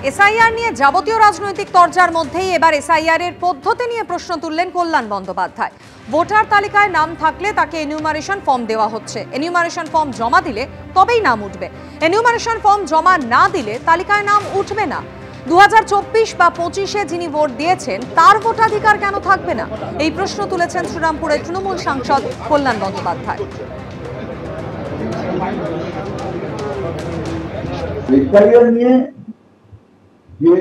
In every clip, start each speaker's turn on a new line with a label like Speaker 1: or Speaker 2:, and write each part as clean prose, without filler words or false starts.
Speaker 1: SIR নিয়ে যাবতীয় রাজনৈতিক তরজার মধ্যেই এবার এসআইআর এর পদ্ধতি নিয়ে প্রশ্ন তুললেন কল্যাণ বন্দ্যোপাধ্যায়। ভোটার তালিকায় নাম থাকলে তাকে এনিউমারেশন ফর্ম দেওয়া হচ্ছে। এনিউমারেশন ফর্ম জমা দিলে তবেই নাম উঠবে। এনিউমারেশন ফর্ম জমা না দিলে তালিকায় নাম উঠবে না। 2024 বা 25-এ যিনি ভোট দিয়েছেন তার ভোটাধিকার কেন থাকবে না? এই প্রশ্ন তুলেছেন শ্রীরামপুরের তৃণমূল সাংসদ কল্যাণ বন্দ্যোপাধ্যায়।
Speaker 2: এসআইআর নিয়ে যে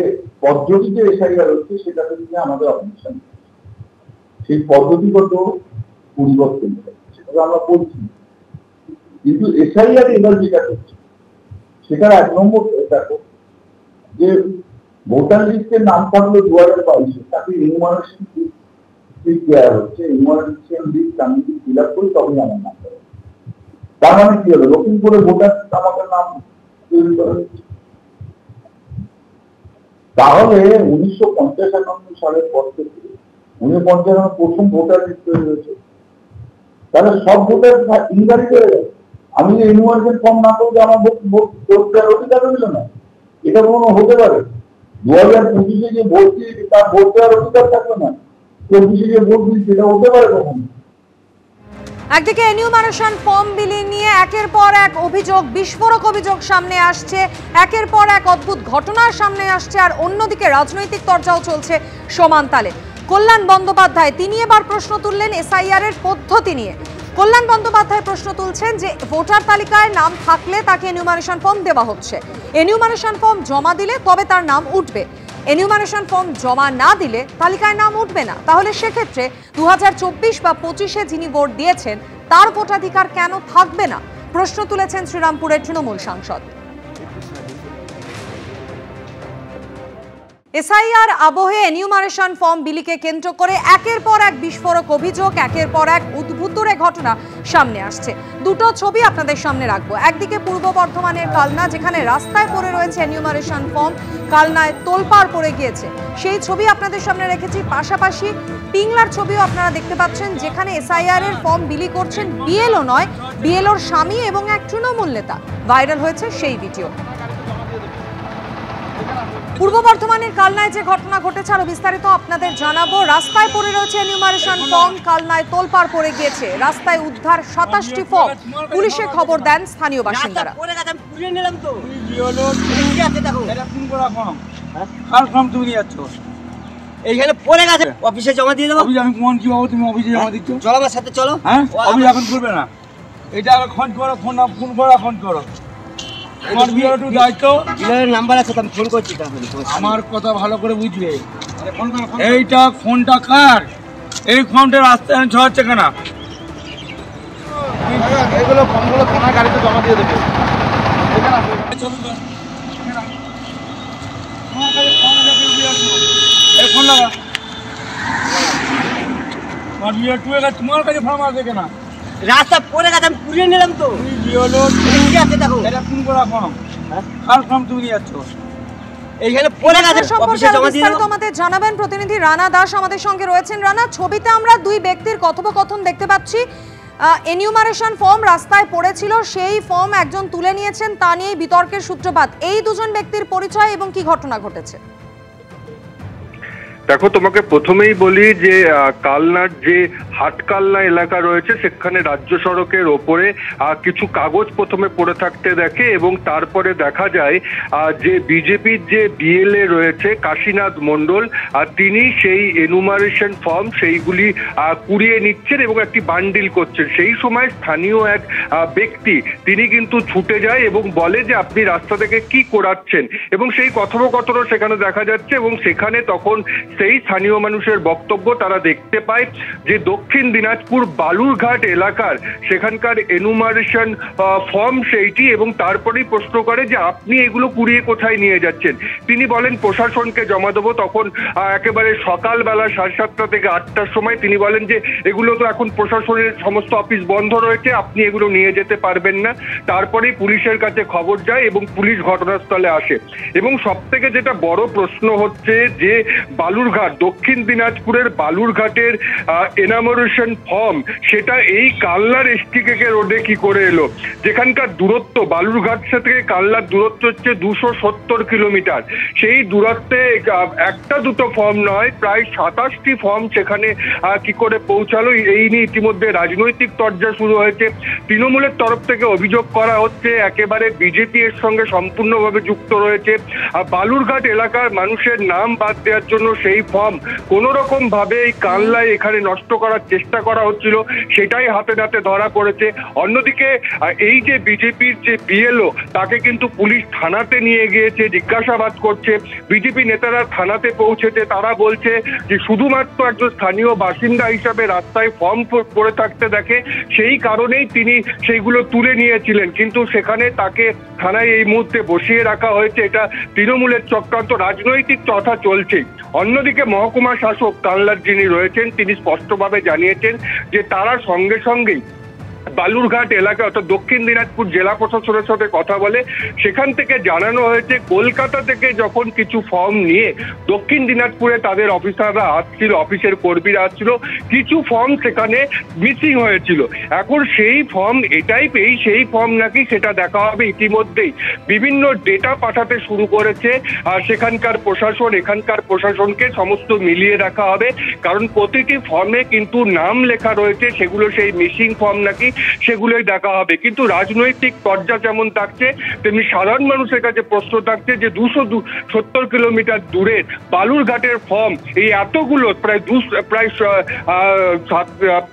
Speaker 2: পদ্ধতিতে এসআইআর হচ্ছে সেটা নিয়ে আমাদের অবজেকশন, সেই পদ্ধতিগত পরিবর্তন সেটা আমরা করছি, কিন্তু এসআইআর এবার যেটা করছে সেটার 1 নম্বর দেখো যে ভোটার লিস্টের নাম থাকলো 2022-এ তাকে এনিউমারেশন লিস্ট দেওয়া হচ্ছে। এনিউমারেশন লিস্ট আমি যদি ফিল আপ করি তবেই আমার নাম দেওয়া। তার মানে কি হলো, নতুন করে ভোটার আমাকে নাম তৈরি করা হচ্ছে। তাহলে 1995 সালের পর থেকে 1995 প্রথম ভোটার লিস্ট তৈরি হয়েছে, তাহলে সব ভোটার ইনভ্যালিড হয়ে গেছে। আমি যে এনিউমারেশন ফর্ম না করলে আমার ভোট দেওয়ার অধিকার রইল না, এটা কোনো হতে পারে? 2025-এ যে ভোট দিয়েছে তার ভোট দেওয়ার অধিকার থাকবে না, 24-এ যে ভোট দিয়েছে সেটা হতে পারে কখন?
Speaker 1: একদিকে এনিউমারেশন ফর্ম বিলি নিয়ে একের পর এক অভিযোগ, বিস্ফোরক অভিযোগ সামনে আসছে, একের পর এক অদ্ভুত ঘটনার সামনে আসছে, আর অন্যদিকে রাজনৈতিক চর্চাও চলছে সমান তালে। কল্যাণ বন্দ্যোপাধ্যায় তিনি এবার প্রশ্ন তুললেন এসআইআর এর পদ্ধতি নিয়ে। কল্যাণ বন্দ্যোপাধ্যায় প্রশ্ন তুলছেন যে ভোটার তালিকায় নাম থাকলে তাকে এনিউমারেশন ফর্ম দেওয়া হচ্ছে। এনিউমারেশন ফর্ম জমা দিলে তবে তার নাম উঠবে। এনিউমারেশন ফর্ম জমা না দিলে তালিকায় নাম উঠবে না। তাহলে সেক্ষেত্রে 2024 বা 25-এ যিনি ভোট দিয়েছেন তার ভোটাধিকার কেন থাকবে না? প্রশ্ন তুলেছেন শ্রীরামপুরের তৃণমূল সাংসদ। এসআইআর আবহে এনিউমারেশন ফর্ম বিলিকে কেন্দ্র করে একের পর এক বিস্ফোরক অভিযোগ, একের পর এক উদ্ভুতরে ঘটনা সামনে আসছে। দুটো ছবি আপনাদের সামনে রাখবো। একদিকে পূর্ব বর্ধমানের কালনা, যেখানে রাস্তায় পড়ে রয়েছে এনিউমারেশন ফর্ম, কালনায় তোলপাড় পড়ে গিয়েছে, সেই ছবি আপনাদের সামনে রেখেছি। পাশাপাশি পিংলার ছবিও আপনারা দেখতে পাচ্ছেন, যেখানে এসআইআর এর ফর্ম বিলি করছেন বিএলও নয়, বিএলওর স্বামী এবং এক তৃণমূল নেতা। ভাইরাল হয়েছে সেই ভিডিও। পূর্ব বর্ধমানের কালনায় যে ঘটনা ঘটেছে আরো বিস্তারিত আপনাদের জানাবো। রাস্তায় পড়ে রয়েছে এনিউমারেশন ফর্ম, কালনায় তোলপাড় পড়ে গিয়েছে, রাস্তায় উদ্ধার 27টি ফর্ম। পুলিশে খবর দেন স্থানীয় বাসিন্দারা।
Speaker 3: এইখানে পড়ে গেছে, অফিসে জমা দিয়ে দেবো।
Speaker 4: আমি কোন কি বাবু, তুমি অফিসে জমা দিচ্ছ?
Speaker 3: চলো আমার সাথে চলো।
Speaker 4: হ্যাঁ, আমি এখন করবে না, এটা আগে ফোন করো, ফোন করো। আমার বিএলও দায়িত্ব,
Speaker 3: বিএলওর নাম্বার আছে, আমি ফোন করছি।
Speaker 4: আমার কথা ভালো করে বুঝবে। এইটা ফোনটা কার? এই ফোনটা রাস্তায় ছড়াচ্ছে কেন?
Speaker 2: এগুলো ফর্মগুলো থানার গাড়িতে জমা দিয়ে দেবে।
Speaker 4: ফোন লাগা, তোমার কাছে ফর্ম আছে কেন?
Speaker 3: রাস্তা পড়ে গেছে, আমি পুড়িয়ে নিলাম তো।
Speaker 4: দেখো এটা ফোন করা ফর্ম, কার ফর্ম তুমি নিয়ে যাচ্ছ?
Speaker 3: এইখানে পড়ে গেছে, অফিসে জমা দিয়ে দেবো।
Speaker 1: আমাদের জানাবেন প্রতিনিধি রানা দাস আমাদের সঙ্গে রয়েছেন। রানা, ছবিতে আমরা দুই ব্যক্তির কথোপকথন দেখতে পাচ্ছি। এনিউমারেশন ফর্ম রাস্তায় পড়েছিল, সেই ফর্ম একজন তুলে নিয়েছেন, তা নিয়ে বিতর্কের সূত্রপাত। এই দুজন ব্যক্তির পরিচয় এবং কি ঘটনা ঘটেছে?
Speaker 5: দেখো, তোমাকে প্রথমেই বলি যে কালনার যে হাটকালনা এলাকা রয়েছে সেখানে রাজ্য সড়কের ওপরে কিছু কাগজ প্রথমে পড়ে থাকতে দেখে, এবং তারপরে দেখা যায় যে বিজেপির যে বিএলএ রয়েছে কাশীনাথ মণ্ডল, তিনি সেই এনুমারেশন ফর্ম সেইগুলি কুড়িয়ে নিচ্ছেন এবং একটি বান্ডিল করছেন। সেই সময় স্থানীয় এক ব্যক্তি তিনি কিন্তু ছুটে যায় এবং বলে যে আপনি রাস্তা থেকে কি করাচ্ছেন, এবং সেই কথোপকথনও সেখানে দেখা যাচ্ছে। এবং সেখানে তখন সেই স্থানীয় মানুষের বক্তব্য, তারা দেখতে পায় যে দক্ষিণ দিনাজপুর বালুরঘাট এলাকার সেখানকার এনুমারেশন ফর্ম সেইটি, এবং তারপরেই প্রশ্ন করে যে আপনি এগুলো কুড়িয়ে কোথায় নিয়ে যাচ্ছেন। তিনি বলেন প্রশাসনকে জমা দেবো। তখন একেবারে সকালবেলা 7:30 থেকে 8টার সময় তিনি বলেন যে এগুলো তো এখন প্রশাসনের সমস্ত অফিস বন্ধ রয়েছে, আপনি এগুলো নিয়ে যেতে পারবেন না। তারপরেই পুলিশের কাছে খবর যায় এবং পুলিশ ঘটনাস্থলে আসে। এবং সব থেকে যেটা বড় প্রশ্ন হচ্ছে যে বালুরঘাট, দক্ষিণ দিনাজপুরের বালুরঘাটের ইনোরেশন ফর্ম সেটা এই কালনার এসটিকে রোডে কি করে এলো, যেখানকার দূরত্ব বালুরঘাট থেকে কালনার দূরত্ব হচ্ছে 270 কিলোমিটার। সেই দূরত্বে একটা দুটো ফর্ম নয়, প্রায় 27টি ফর্ম সেখানে কি করে পৌঁছালো, এই নিয়ে ইতিমধ্যে রাজনৈতিক তরজা শুরু হয়েছে। তৃণমূলের তরফ থেকে অভিযোগ করা হচ্ছে একেবারে বিজেপি এর সঙ্গে সম্পূর্ণভাবে যুক্ত রয়েছে। বালুরঘাট এলাকার মানুষের নাম বাদ দেওয়ার জন্য সেই ফর্ম কোনো রকম ভাবে এই কালনায় এখানে নষ্ট করার চেষ্টা করা হচ্ছিল, সেটাই হাতে নাতে ধরা পড়েছে। অন্যদিকে এই যে বিজেপির যে বিএলও তাকে কিন্তু পুলিশ থানাতে নিয়ে গিয়েছে, জিজ্ঞাসাবাদ করছে। বিজেপি নেতারা থানাতে পৌঁছেছে, তারা বলছে যে শুধুমাত্র একজন স্থানীয় বাসিন্দা হিসাবে রাস্তায় ফর্ম পড়ে থাকতে দেখে, সেই কারণেই তিনি সেইগুলো তুলে নিয়েছিলেন, কিন্তু সেখানে তাকে থানায় এই মুহূর্তে বসিয়ে রাখা হয়েছে। এটা তৃণমূলের চক্রান্ত, রাজনৈতিক কথা চলছে। অন্যদিকে মহকুমা শাসক কালনার যিনি রয়েছেন তিনি স্পষ্টভাবে জানিয়েছেন যে তারা সঙ্গে সঙ্গেই বালুরঘাট এলাকা অর্থাৎ দক্ষিণ দিনাজপুর জেলা প্রশাসনের সাথে কথা বলে সেখান থেকে জানানো হয়েছে কলকাতা থেকে যখন কিছু ফর্ম নিয়ে দক্ষিণ দিনাজপুরে তাদের অফিসাররা আসছিল, অফিসের কর্মীরা আসছিল, কিছু ফর্ম সেখানে মিসিং হয়েছিল। এখন সেই ফর্ম এটাই সেই ফর্ম নাকি সেটা দেখা হবে। ইতিমধ্যেই বিভিন্ন ডেটা পাঠাতে শুরু করেছে আর সেখানকার প্রশাসন, এখানকার প্রশাসনকে সমস্ত মিলিয়ে রাখা হবে, কারণ প্রতিটি ফর্মে কিন্তু নাম লেখা রয়েছে, সেগুলো সেই মিসিং ফর্ম নাকি সেগুলোই দেখা হবে। কিন্তু রাজনৈতিক তরজা যেমন থাকছে তেমনি সাধারণ মানুষের কাছে প্রশ্ন থাকছে যে 270 কিলোমিটার দূরের বালুরঘাটের ফর্ম এই এতগুলো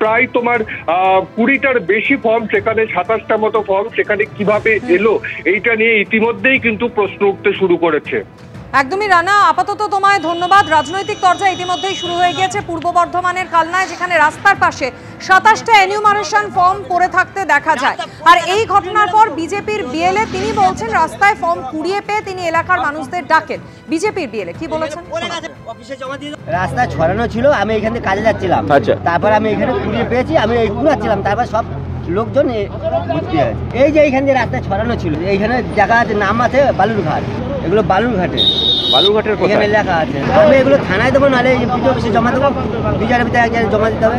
Speaker 5: প্রায় তোমার 20টার বেশি ফর্ম, সেখানে 27টা মতো ফর্ম সেখানে কিভাবে এলো, এইটা নিয়ে ইতিমধ্যেই কিন্তু প্রশ্ন উঠতে শুরু করেছে।
Speaker 1: একদমই রানা, আপাতত তোমায় ধন্যবাদ। রাজনৈতিক তরজা ইতিমধ্যেই শুরু হয়ে গিয়েছে পূর্ব বর্ধমানের কালনায়, যেখানে রাস্তার পাশে 27টা এনিউমারেশন ফর্ম পড়ে থাকতে দেখা যায়। আর এই ঘটনার পর বিজেপির বিএলএ তিনি বলছেন রাস্তায় ফর্ম কুড়িয়ে পেয়ে তিনি এলাকার মানুষদের ডাকেন। বিজেপির বিএলএ কি বলেছেন?
Speaker 3: রাস্তা ছড়ানো ছিল, আমি এখান থেকে কাজে যাচ্ছিলাম, তারপর আমি এখানে কুড়িয়ে পেয়েছি, আমি ঘুরাচ্ছিলাম, তারপর সব লোকজন ভর্তি হয়েছে। এই যে এইখান দিয়ে রাস্তা ছড়ানো ছিল, এইখানে জায়গা আছে, নাম আছে বালুরঘাট, এগুলো বালুরঘাটের এখানে লেখা আছে। আমি এগুলো থানায় দেবো, নাহলে বিডিও অফিসে জমা দেবো, বিচারের ভিতরে এক জায়গায় জমা দিতে হবে।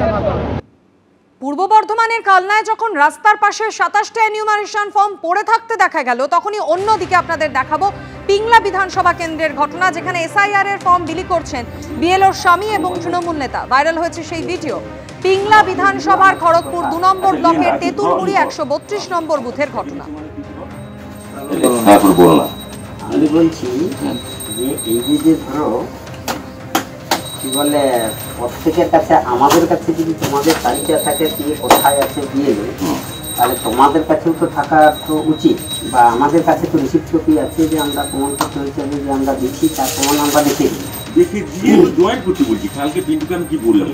Speaker 1: পূর্ব বর্ধমানের কালনায় যখন রাস্তার পাশে 27টা এনিউমারেশন ফর্ম পড়ে থাকতে দেখা গেল, তখনই অন্যদিকে আপনাদের দেখাবো পিংলা বিধানসভা কেন্দ্রের ঘটনা, যেখানে এসআইআর এর ফর্ম বিলি করছেন বিএলওর স্বামী এবং তৃণমূল নেতা। ভাইরাল হয়েছে সেই ভিডিও। পিংলা বিধানসভার খড়গপুর 2 নম্বর ব্লকের তেঁতুলপুরি 132 নম্বর বুথের ঘটনা।
Speaker 6: আমি বলছি যে এই যে ধরো কি বলে প্রত্যেকের কাছে, আমাদের কাছে যদি তোমাদের তালিকা থাকে দিয়ে কোথায় আছে দিয়ে, তাহলে তোমাদের কাছেও তো থাকা তো উচিত, বা আমাদের কাছে তো রিসিপ্ট কপি আছে যে আমরা প্রমাণপত্র হিসেবে যে আমরা দিচ্ছি তার প্রমাণ আমরা লিখে দিই।
Speaker 7: দেখে দিয়ে জয়েন করতে বলছি। কালকে পিন্টুকে আমি কি বললাম,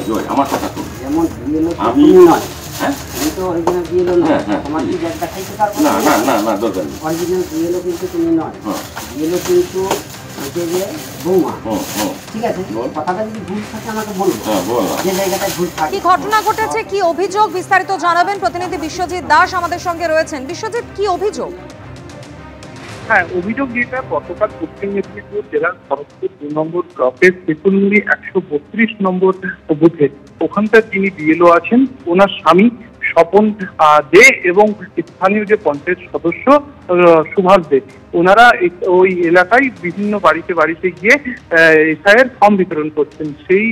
Speaker 7: জয় আমার কথা তো
Speaker 6: যেমন বিএলও
Speaker 7: আমি
Speaker 6: নয়, আমি তো অরিজিনাল বিএলও নয়, তোমার কি ব্যাগ দেখাইতে পারবো
Speaker 7: না, দরকার নেই।
Speaker 6: অরিজিনাল বিএলও কিন্তু তুমি নয়, বিএলও কিন্তু বৌমা। ঠিক আছে, কথাটা যদি ভুল থাকে আমাকে বলবো, যে জায়গাটা ভুল থাকে।
Speaker 1: কি ঘটনা ঘটেছে, কি অভিযোগ, বিস্তারিত জানাবেন প্রতিনিধি বিশ্বজিৎ দাস আমাদের সঙ্গে রয়েছেন। বিশ্বজিৎ, কি অভিযোগ?
Speaker 8: হ্যাঁ, অভিযোগ যেটা গতকাল পশ্চিম মেদিনীপুর জেলার খড়গপুর 2 নম্বর ব্লকের তেঁতুলপুরি 132 নম্বর বুথে ওখানকার যিনি বিএলও আছেন ওনার স্বামী স্বপন দে এবং স্থানীয় যে পঞ্চায়েত সদস্য সুভাষ দে, ওনারা ওই এলাকায় বিভিন্ন বাড়িতে গিয়ে এসআইআর ফর্ম বিতরণ করছেন। সেই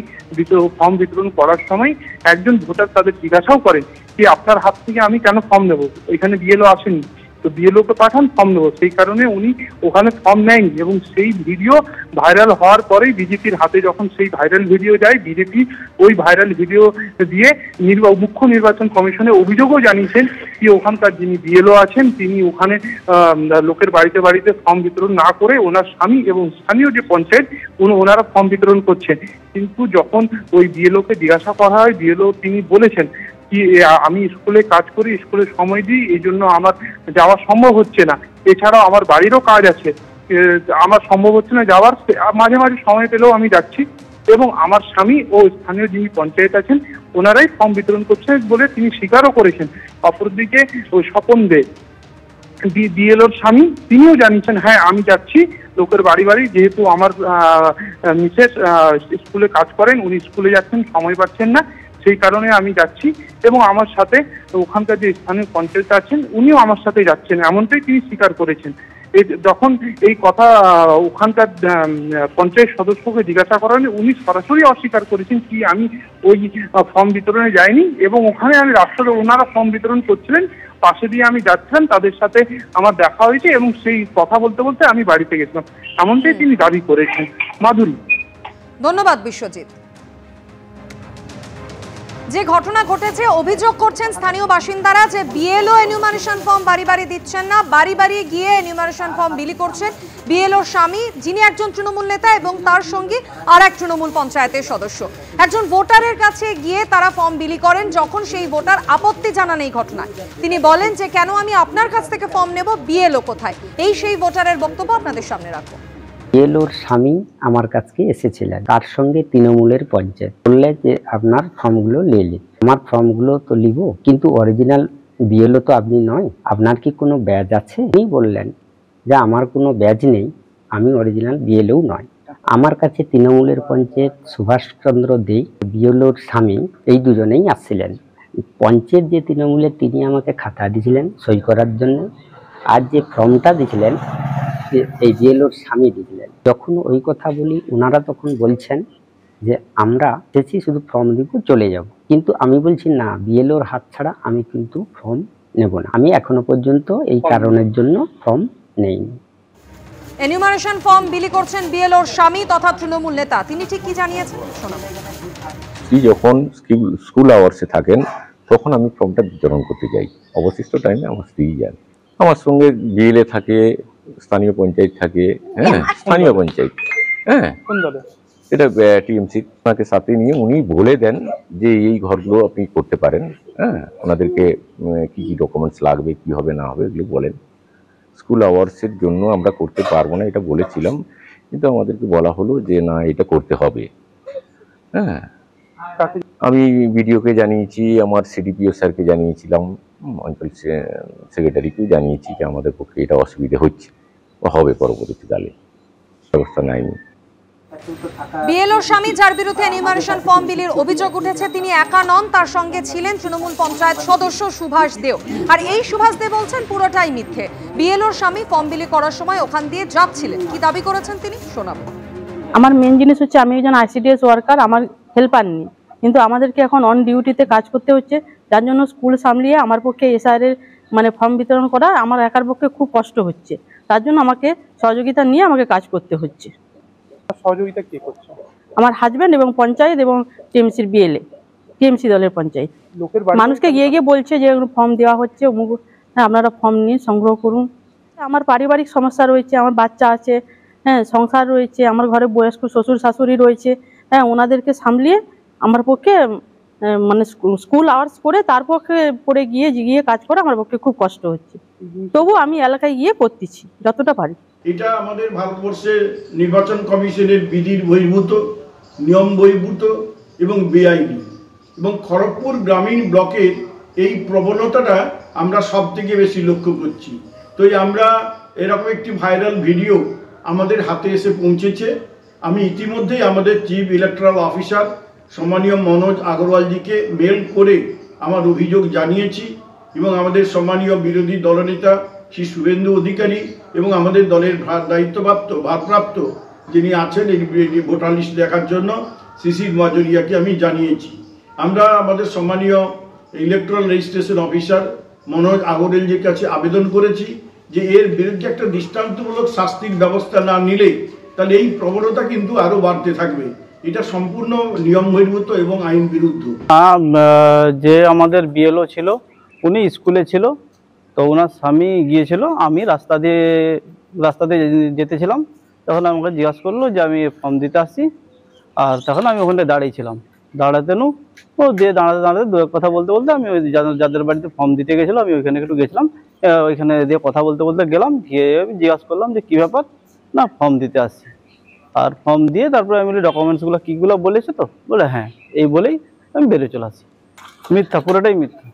Speaker 8: ফর্ম বিতরণ করার সময় একজন ভোটার তাদের জিজ্ঞাসাও করেন যে আপনার হাত থেকে আমি কেন ফর্ম নেবো, এখানে বিএলও আসেনি, তো বিএলওকে পাঠান ফর্ম নেবো। সেই কারণে উনি ওখানে ফর্ম নেয়নি এবং সেই ভিডিও ভাইরাল হওয়ার পরেই বিজেপির হাতে যখন সেই ভাইরাল ভিডিও যায়, বিজেপি ওই ভাইরাল ভিডিও দিয়ে মুখ্য নির্বাচন কমিশনে অভিযোগও জানিয়েছেন যে ওখানকার যিনি বিএলও আছেন তিনি ওখানে লোকের বাড়িতে ফর্ম বিতরণ না করে ওনার স্বামী এবং স্থানীয় যে পঞ্চায়েত ওনারা ফর্ম বিতরণ করছেন। কিন্তু যখন ওই বিএলওকে জিজ্ঞাসা করা হয়, বিএলও তিনি বলেছেন কি আমি স্কুলে কাজ করি, স্কুলে সময় দিই, এই জন্য আমার যাওয়া সম্ভব হচ্ছে না, এছাড়াও আমার বাড়িরও কাজ আছে, আমার সম্ভব হচ্ছে না যাওয়ার, মাঝে মাঝে সময় পেলেও আমি যাচ্ছি, এবং আমার স্বামী ও স্থানীয় যিনি পঞ্চায়েত আছেন ওনারাই ফর্ম বিতরণ করছেন বলে তিনি স্বীকারও করেছেন। অপরদিকে ওই স্বপন দে বিএলওর স্বামী তিনিও জানিয়েছেন হ্যাঁ আমি যাচ্ছি লোকের বাড়ি, যেহেতু আমার মিসেস স্কুলে কাজ করেন, উনি স্কুলে যাচ্ছেন, সময় পাচ্ছেন না, সেই কারণে আমি যাচ্ছি এবং আমার সাথে ওখানকার যে স্থানীয় পঞ্চায়েত আছেন উনিও আমার সাথে যাচ্ছেন, এমনটাই তিনি স্বীকার করেছেন। যখন এই কথা ওখানকার পঞ্চায়েত সদস্যকে জিজ্ঞাসা করা হলে উনি সরাসরি অস্বীকার করেছেন কি আমি ওই ফর্ম বিতরণে যাইনি, এবং ওখানে আমি রাস্তাতে ওনারা ফর্ম বিতরণ করছিলেন, পাশে দিয়ে আমি যাচ্ছিলাম, তাদের সাথে আমার দেখা হয়েছে এবং সেই কথা বলতে বলতে আমি বাড়িতে গেছিলাম, এমনটাই তিনি দাবি করেছেন। মাধুরী,
Speaker 1: ধন্যবাদ বিশ্বজিৎ। যে ঘটনা ঘটেছে, অভিযোগ করছেন স্থানীয় বাসিন্দারা যে বিএলও এনিউমারেশন ফর্ম বাড়ি বাড়ি দিচ্ছেন না, বাড়ি বাড়ি গিয়ে এনিউমারেশন ফর্ম বিলি করছেন বিএলওর স্বামী, যিনি একজন তৃণমূল নেতা এবং তার সঙ্গে আর এক তৃণমূল পঞ্চায়েতের সদস্য। একজন ভোটারের কাছে গিয়ে তারা ফর্ম বিলি করেন, যখন সেই ভোটার আপত্তি জানান এই ঘটনায়। তিনি বলেন যে কেন আমি আপনার কাছ থেকে ফর্ম নেব, বিএলও কোথায়? এই সেই ভোটারের বক্তব্য আপনাদের সামনে রাখবো।
Speaker 6: বিএলওর স্বামী আমার কাছে এসেছিলেন, তার সঙ্গে তৃণমূলের পঞ্চায়েত বললে যে আপনার ফর্মগুলো নিন। আমার ফর্মগুলো তো নিব, কিন্তু অরিজিনাল বিএলও তো আপনি নয়, আপনার কি কোনো ব্যাজ আছে? তিনি বললেন যে আমার কোনো ব্যাজ নেই, আমি অরিজিনাল বিএলও নয়। আমার কাছে তৃণমূলের পঞ্চায়েত সুভাষচন্দ্র দে, বিএলওর স্বামী, এই দুজনেই আসছিলেন। পঞ্চায়েত যে তৃণমূলের, তিনি আমাকে খাতা দিয়েছিলেন সই করার জন্য, আর যে ফর্মটা দিয়েছিলেন এই বিএলওর স্বামী দিলেন। যখন ওই কথা বলি, ওনারা তখন বলছেন যে আমরা এসেছি শুধু ফর্ম দিব, চলে যাব। কিন্তু আমি বলছি না, বিএলওর হাত ছাড়া আমি কিন্তু ফর্ম নেব না। আমি এখনো পর্যন্ত এই কারণের জন্য ফর্ম নেইনি।
Speaker 1: এনিউমারেশন ফর্ম বিলি করছেন বিএলওর স্বামী তথা তৃণমূল নেতা, তিনি ঠিক কি জানিয়েছেন শোনাবো।
Speaker 7: যখন স্কুল আওয়ার্সে থাকেন তখন আমি ফর্মটা বিতরণ করতে যাই, অবশিষ্ট টাইমে আমার স্ত্রী যান। আমার সঙ্গে বিএলএ থাকে, স্থানীয় পঞ্চায়েত থাকে, হ্যাঁ স্থানীয় পঞ্চায়েত, হ্যাঁ এটা টিএমসি, ওনাকে সাথে নিয়ে উনি বলে দেন যে এই ঘরগুলো আপনি করতে পারেন, হ্যাঁ ওনাদেরকে কি কি ডকুমেন্টস লাগবে, কি হবে না হবে এগুলো বলেন। স্কুল আওয়ার্সের জন্য আমরা করতে পারবো না এটা বলেছিলাম, কিন্তু আমাদেরকে বলা হলো যে না এটা করতে হবে। হ্যাঁ আমি বিডিওকে জানিয়েছি, আমার সিডিপিও স্যারকে জানিয়েছিলাম, অঞ্চল সেক্রেটারিকেও জানিয়েছি যে আমাদের পক্ষে এটা অসুবিধা হচ্ছে, হবে পরবর্তীকালে, ব্যবস্থা নেয়নি।
Speaker 1: বিএলওর স্বামী যার বিরুদ্ধে এনিউমারেশন ফর্ম বিলির অভিযোগ উঠেছে, তিনি একা নন, তার সঙ্গে ছিলেন তৃণমূল পঞ্চায়েত সদস্য সুভাষ দেও। আর এই সুভাষ দেও বলছেন পুরোটাই মিথ্যে। বিএলওর স্বামী ফর্ম বিলি করার সময় ওখান দিয়ে যাচ্ছিলেন, কি দাবি করেছেন তিনি শোনাবো।
Speaker 9: আমার মেন জিনিস হচ্ছে আমি একজন আইসিডিএস ওয়ার্কার, আমার হেল্পার নেই, কিন্তু আমাদেরকে এখন অন ডিউটিতে কাজ করতে হচ্ছে, যার জন্য স্কুল সামলিয়ে আমার পক্ষে এসআইআর মানে ফর্ম বিতরণ করা আমার একার পক্ষে খুব কষ্ট হচ্ছে। তার জন্য আমাকে সহযোগিতা নিয়ে আমাকে কাজ করতে হচ্ছে।
Speaker 8: সহযোগিতা কে করছে?
Speaker 9: আমার হাজব্যান্ড এবং পঞ্চায়েত এবং টিএমসির বিএলএ, টিএমসি দলের পঞ্চায়েত মানুষকে গিয়ে গিয়ে বলছে যে ফর্ম দেওয়া হচ্ছে, হ্যাঁ আপনারা ফর্ম নিয়ে সংগ্রহ করুন। আমার পারিবারিক সমস্যা রয়েছে, আমার বাচ্চা আছে, হ্যাঁ সংসার রয়েছে, আমার ঘরে বয়স্ক শ্বশুর শাশুড়ি রয়েছে, হ্যাঁ ওনাদেরকে সামলিয়ে আমার পক্ষে মানে স্কুল আওয়ার্স করে তার পক্ষে পরে গিয়ে কাজ করা আমার পক্ষে খুব কষ্ট হচ্ছে। তবু আমি এলাকায় গিয়ে করতেছি যতটা পারি।
Speaker 10: এটা আমাদের ভারতবর্ষের নির্বাচন কমিশনের বিধির বহির্ভূত, নিয়ম বহির্ভূত এবং বেআইনি, এবং খড়গপুর গ্রামীণ ব্লকের এই প্রবণতাটা আমরা সব থেকে বেশি লক্ষ্য করছি। তো আমরা এরকম একটি ভাইরাল ভিডিও আমাদের হাতে এসে পৌঁছেছে। আমি ইতিমধ্যেই আমাদের চিফ ইলেকট্রাল অফিসার সম্মানীয় মনোজ আগরওয়ালজিকে মেল করে আমার অভিযোগ জানিয়েছি, এবং আমাদের সম্মানীয় বিরোধী দলনেতা শ্রী শুভেন্দু অধিকারী এবং আমাদের দলের ভারপ্রাপ্ত যিনি আছেন এই ভোটার লিস্ট দেখার জন্য শিশির মাজরিয়াকে আমি জানিয়েছি। আমরা আমাদের সম্মানীয় ইলেকট্রাল রেজিস্ট্রেশন অফিসার মনোজ আগরওয়ালজির কাছে আবেদন করেছি যে এর বিরুদ্ধে একটা দৃষ্টান্তমূলক শাস্তির ব্যবস্থা না নিলে তাহলে এই প্রবণতা কিন্তু আরও বাড়তে থাকবে। এটা সম্পূর্ণ নিয়ম বহির্ভূত এবং আইন বিরুদ্ধ।
Speaker 11: যে আমাদের বিএলও ছিল উনি স্কুলে ছিল, তো ওনার স্বামী গিয়েছিল, আমি রাস্তা দিয়ে যেতেছিলাম, তখন আমাকে জিজ্ঞাসা করলো যে আমি ফর্ম দিতে আসছি, আর তখন আমি ওখানে দাঁড়িয়েছিলাম। দাঁড়াতেনু ও দিয়ে দাঁড়াতে দু এক কথা বলতে বলতে আমি ওই যাদের বাড়িতে ফর্ম দিতে গেছিলো আমি ওইখানে একটু গেছিলাম, ওইখানে দিয়ে কথা বলতে গেলাম, গিয়ে আমি জিজ্ঞাসা করলাম যে কী ব্যাপার, না ফর্ম দিতে আসছি। আর ফর্ম দিয়ে তারপরে আমি ডকুমেন্টসগুলো কীগুলো বলেছে, তো বলে হ্যাঁ এই বলেই আমি বেরিয়ে চলে আসি। মিথ্যা, পুরোটাই মিথ্যা।